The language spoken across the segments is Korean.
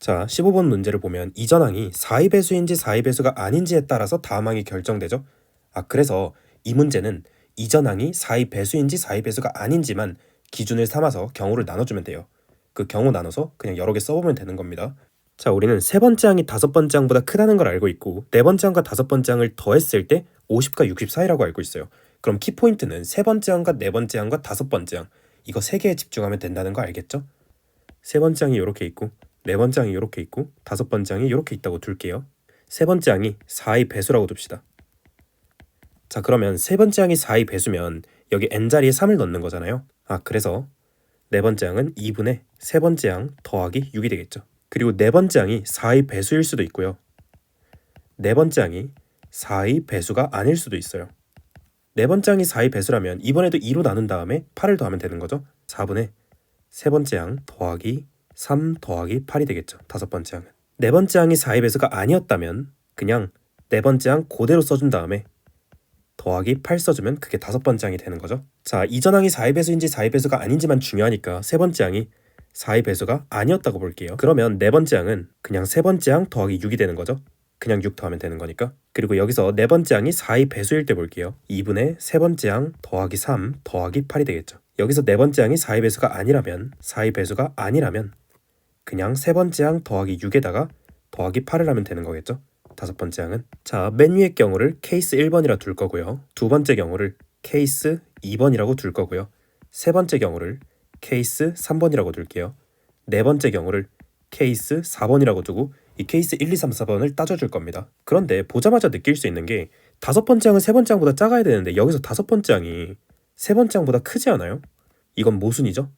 자, 15번 문제를 보면 이전항이 4의 배수인지 4의 배수가 아닌지에 따라서 다음항이 결정되죠. 그래서 이 문제는 이전항이 4의 배수인지 4의 배수가 아닌지만 기준을 삼아서 경우를 나눠주면 돼요. 그 경우 나눠서 그냥 여러 개 써보면 되는 겁니다. 자, 우리는 세 번째 항이 다섯 번째 항보다 크다는 걸 알고 있고 네 번째 항과 다섯 번째 항을 더했을 때 50과 60 사이라고 알고 있어요. 그럼 키포인트는 세 번째 항과 네 번째 항과 다섯 번째 항, 이거 세 개에 집중하면 된다는 거 알겠죠? 세 번째 항이 이렇게 있고 네 번째 항이 이렇게 있고 다섯 번째 항이 이렇게 있다고 둘게요. 세 번째 항이 4의 배수라고 둡시다. 자, 그러면 세 번째 항이 4의 배수면 여기 n자리에 3을 넣는 거잖아요. 그래서 네 번째 항은 2분의 세 번째 항 더하기 6이 되겠죠. 그리고 네 번째 항이 4의 배수일 수도 있고요. 네 번째 항이 4의 배수가 아닐 수도 있어요. 네 번째 항이 4의 배수라면 이번에도 2로 나눈 다음에 8을 더하면 되는 거죠. 4분의 세 번째 항 더하기 3 더하기 8이 되겠죠. 다섯 번째 항은. 네 번째 항이 4의 배수가 아니었다면 그냥 네 번째 항 그대로 써준 다음에 더하기 8 써주면 그게 다섯 번째 항이 되는 거죠. 자, 이전 항이 4의 배수인지 4의 배수가 아닌지만 중요하니까 세 번째 항이 4의 배수가 아니었다고 볼게요. 그러면 네 번째 항은 그냥 세 번째 항 더하기 6이 되는 거죠. 그냥 6 더하면 되는 거니까. 그리고 여기서 네 번째 항이 4의 배수일 때 볼게요. 2분의 세 번째 항 더하기 3 더하기 8이 되겠죠. 여기서 네 번째 항이 4의 배수가 아니라면 그냥 세 번째 항 더하기 6에다가 더하기 8을 하면 되는 거겠죠. 다섯 번째 항은. 자, 맨 위의 경우를 케이스 1번이라 둘 거고요. 두 번째 경우를 케이스 2번이라고 둘 거고요. 세 번째 경우를 케이스 3번이라고 둘게요. 네 번째 경우를 케이스 4번이라고 두고 이 케이스 1, 2, 3, 4번을 따져줄 겁니다. 그런데 보자마자 느낄 수 있는 게 다섯 번째 항은 세 번째 항보다 작아야 되는데 여기서 다섯 번째 항이 세 번째 항보다 크지 않아요? 이건 모순이죠?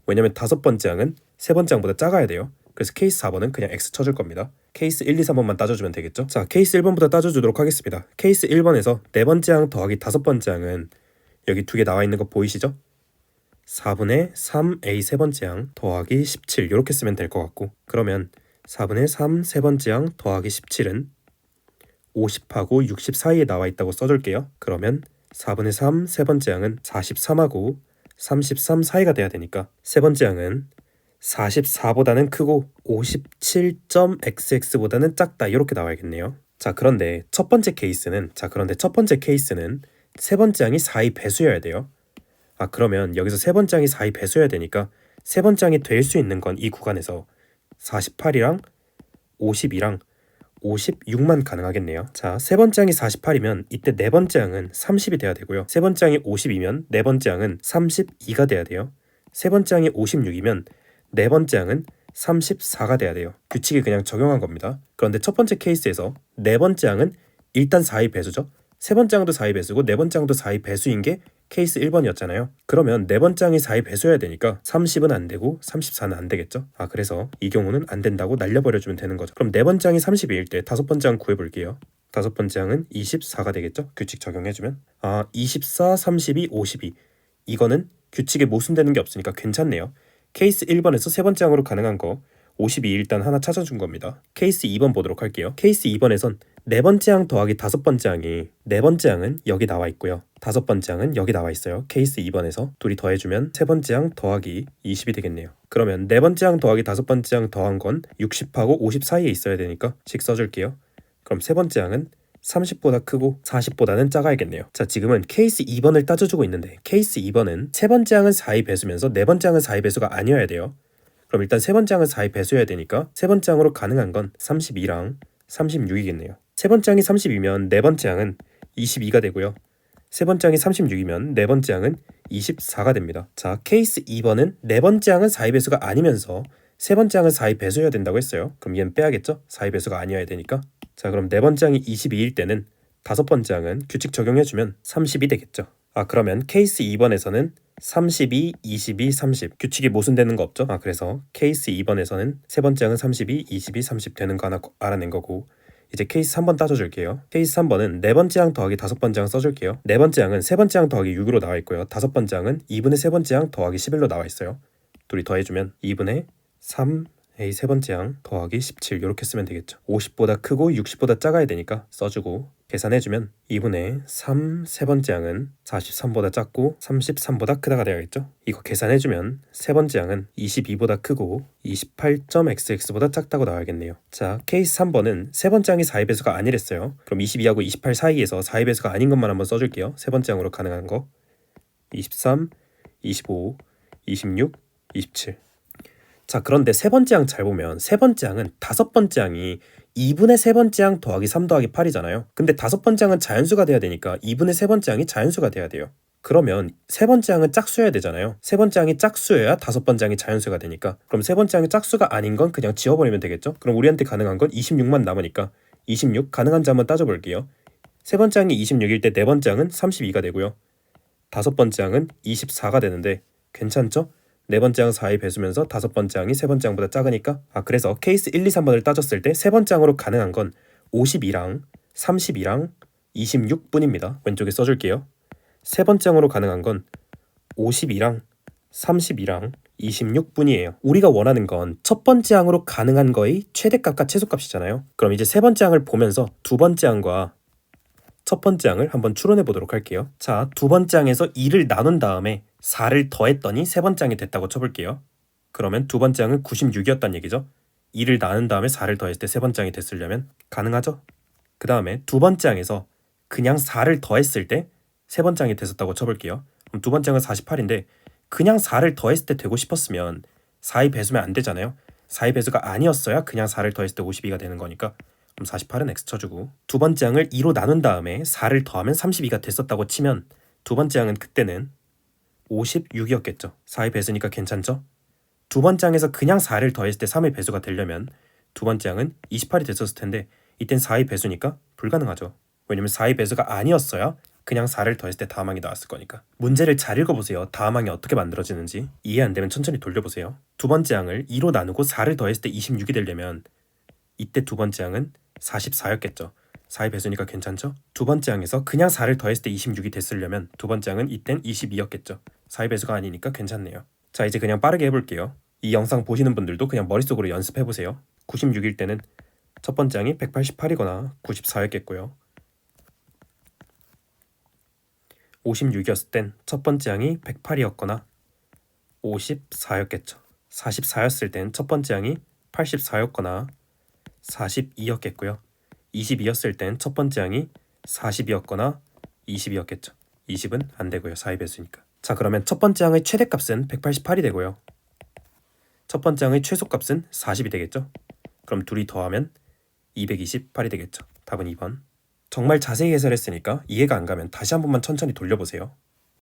왜냐면 다섯 번째 항은 세 번째 항보다 작아야 돼요. 그래서 케이스 4번은 그냥 X 쳐줄 겁니다. 케이스 1, 2, 3번만 따져주면 되겠죠? 자, 케이스 1번부터 따져주도록 하겠습니다. 케이스 1번에서 네 번째 항 더하기 다섯 번째 항은 여기 두 개 나와 있는 거 보이시죠? 4분의 3a 세 번째 항 더하기 17 이렇게 쓰면 될 것 같고, 그러면 4분의 3 세 번째 항 더하기 17은 50하고 60 사이에 나와 있다고 써줄게요. 그러면 4분의 3 세 번째 항은 43하고 33 사이가 돼야 되니까 세 번째 항은 44보다는 크고 57.xx보다는 작다 이렇게 나와야겠네요. 자, 그런데 첫 번째 케이스는 세 번째 항이 4의 배수여야 돼요. 그러면 여기서 세 번째 항이 4의 배수여야 되니까 세 번째 항이 될 수 있는 건 이 구간에서 48이랑 52랑 56만 가능하겠네요. 자, 세 번째 항이 48이면 이때 네 번째 항은 30이 돼야 되고요. 세 번째 항이 50이면 네 번째 항은 32가 돼야 돼요. 세 번째 항이 56이면 네 번째 항은 34가 돼야 돼요. 규칙이 그냥 적용한 겁니다. 그런데 첫 번째 케이스에서 네 번째 항은 일단 4의 배수죠. 세 번째 항도 4의 배수고 네 번째 항도 4의 배수인 게 케이스 1번이었잖아요. 그러면 네 번째 항이 4의 배수여야 되니까 30은 안 되고 34는 안 되겠죠. 그래서 이 경우는 안 된다고 날려버려주면 되는 거죠. 그럼 네 번째 항이 32일 때 다섯 번째 항 구해볼게요. 다섯 번째 항은 24가 되겠죠. 규칙 적용해주면 24, 32, 52 이거는 규칙에 모순되는 게 없으니까 괜찮네요. 케이스 1번에서 세 번째 항으로 가능한 거 52 일단 하나 찾아준 겁니다. 케이스 2번 보도록 할게요. 케이스 2번에선 네 번째 항 더하기 다섯 번째 항이 네 번째 항은 여기 나와 있고요. 다섯 번째 항은 여기 나와 있어요. 케이스 2번에서 둘이 더해주면 세 번째 항 더하기 20이 되겠네요. 그러면 네 번째 항 더하기 다섯 번째 항 더한 건 60하고 50 사이에 있어야 되니까 식 써줄게요. 그럼 세 번째 항은 30보다 크고 40보다는 작아야겠네요. 자, 지금은 케이스 2번을 따져주고 있는데 케이스 2번은 세 번째 항은 4의 배수면서 네 번째 항은 4의 배수가 아니어야 돼요. 그럼 일단 세 번째 항은 4의 배수여야 되니까 세 번째 항으로 가능한 건 32랑 36이겠네요. 세 번째 항이 30이면 네 번째 항은 22가 되고요. 세 번째 항이 36이면 네 번째 항은 24가 됩니다. 자, 케이스 2번은 네 번째 항은 4의 배수가 아니면서 세 번째 항은 4의 배수여야 된다고 했어요. 그럼 얘는 빼야겠죠? 4의 배수가 아니어야 되니까. 자, 그럼 네 번째 항이 22일 때는 다섯 번째 항은 규칙 적용해주면 30이 되겠죠. 그러면 케이스 2번에서는 32, 22, 30 규칙이 모순되는 거 없죠? 그래서 케이스 2번에서는 세 번째 항은 32, 22, 30 되는 거 하나 알아낸 거고, 이제 케이스 3번 따져줄게요. 케이스 3번은 네 번째 항 더하기 다섯 번째 항 써줄게요. 네 번째 항은 세 번째 항 더하기 6으로 나와 있고요. 다섯 번째 항은 2분의 세 번째 항 더하기 11로 나와 있어요. 둘이 더해주면 2분의 3, A 세 번째 항 더하기 17 이렇게 쓰면 되겠죠. 50보다 크고 60보다 작아야 되니까 써주고 계산해주면 2분의 3 세 번째 항은 43보다 작고 33보다 크다가 되어야겠죠. 이거 계산해주면 세 번째 항은 22보다 크고 28.xx보다 작다고 나와야겠네요. 자, 케이스 3번은 세 번째 항이 4의 배수가 아니랬어요. 그럼 22하고 28 사이에서 4의 배수가 아닌 것만 한번 써줄게요. 세 번째 항으로 가능한 거 23, 25, 26, 27. 자, 그런데 세 번째 항 잘 보면 세 번째 항은 다섯 번째 항이 2분의 세 번째 항 더하기 3 더하기 8이잖아요. 근데 다섯 번째 항은 자연수가 돼야 되니까 2분의 세 번째 항이 자연수가 돼야 돼요. 그러면 세 번째 항은 짝수여야 되잖아요. 세 번째 항이 짝수여야 다섯 번째 항이 자연수가 되니까 그럼 세 번째 항이 짝수가 아닌 건 그냥 지워버리면 되겠죠. 그럼 우리한테 가능한 건 26만 남으니까 26 가능한지 한번 따져볼게요. 세 번째 항이 26일 때 네 번째 항은 32가 되고요. 다섯 번째 항은 24가 되는데 괜찮죠? 네 번째 항 4의 배수면서 다섯 번째 항이 세 번째 항보다 작으니까 그래서 케이스 1, 2, 3번을 따졌을 때 세 번째 항으로 가능한 건 52랑 32랑 26뿐입니다. 왼쪽에 써줄게요. 세 번째 항으로 가능한 건 52랑 32랑 26뿐이에요. 우리가 원하는 건 첫 번째 항으로 가능한 거의 최대값과 최소값이잖아요. 그럼 이제 세 번째 항을 보면서 두 번째 항과 첫 번째 항을 한번 추론해 보도록 할게요. 자, 두 번째 항에서 2를 나눈 다음에 4를 더했더니 세 번째 항이 됐다고 쳐볼게요. 그러면 두 번째 항은 96이었단 얘기죠. 2를 나눈 다음에 4를 더했을 때 세 번째 항이 됐으려면 가능하죠. 그 다음에 두 번째 항에서 그냥 4를 더했을 때 세 번째 항이 됐었다고 쳐볼게요. 그럼 두 번째 항은 48인데 그냥 4를 더했을 때 되고 싶었으면 4의 배수면 안 되잖아요. 4의 배수가 아니었어야 그냥 4를 더했을 때 52가 되는 거니까 그럼 48은 x 쳐주고 두 번째 항을 2로 나눈 다음에 4를 더하면 32가 됐었다고 치면 두 번째 항은 그때는 56이었겠죠. 4의 배수니까 괜찮죠? 두 번째 항에서 그냥 4를 더했을 때 3의 배수가 되려면 두 번째 항은 28이 됐었을 텐데 이땐 4의 배수니까 불가능하죠. 왜냐면 4의 배수가 아니었어야 그냥 4를 더했을 때 다음항이 나왔을 거니까. 문제를 잘 읽어보세요. 다음항이 어떻게 만들어지는지. 이해 안 되면 천천히 돌려보세요. 두 번째 항을 2로 나누고 4를 더했을 때 26이 되려면 이때 두 번째 항은 44였겠죠. 4의 배수니까 괜찮죠? 두 번째 항에서 그냥 4를 더했을 때 26이 됐으려면 두 번째 항은 이땐 22였겠죠. 4의 배수가 아니니까 괜찮네요. 자, 이제 그냥 빠르게 해볼게요. 이 영상 보시는 분들도 그냥 머릿속으로 연습해보세요. 96일 때는 첫 번째 항이 188이거나 94였겠고요. 56이었을 땐 첫 번째 항이 108이었거나 54였겠죠. 44였을 땐 첫 번째 항이 84였거나 42였겠고요. 22였을 땐 첫 번째 항이 40이었거나 20이었겠죠. 20은 안 되고요. 4의 배수니까. 자, 그러면 첫 번째 항의 최대값은 188이 되고요. 첫 번째 항의 최소값은 40이 되겠죠. 그럼 둘이 더하면 228이 되겠죠. 답은 2번. 정말 자세히 해설했으니까 이해가 안 가면 다시 한 번만 천천히 돌려보세요.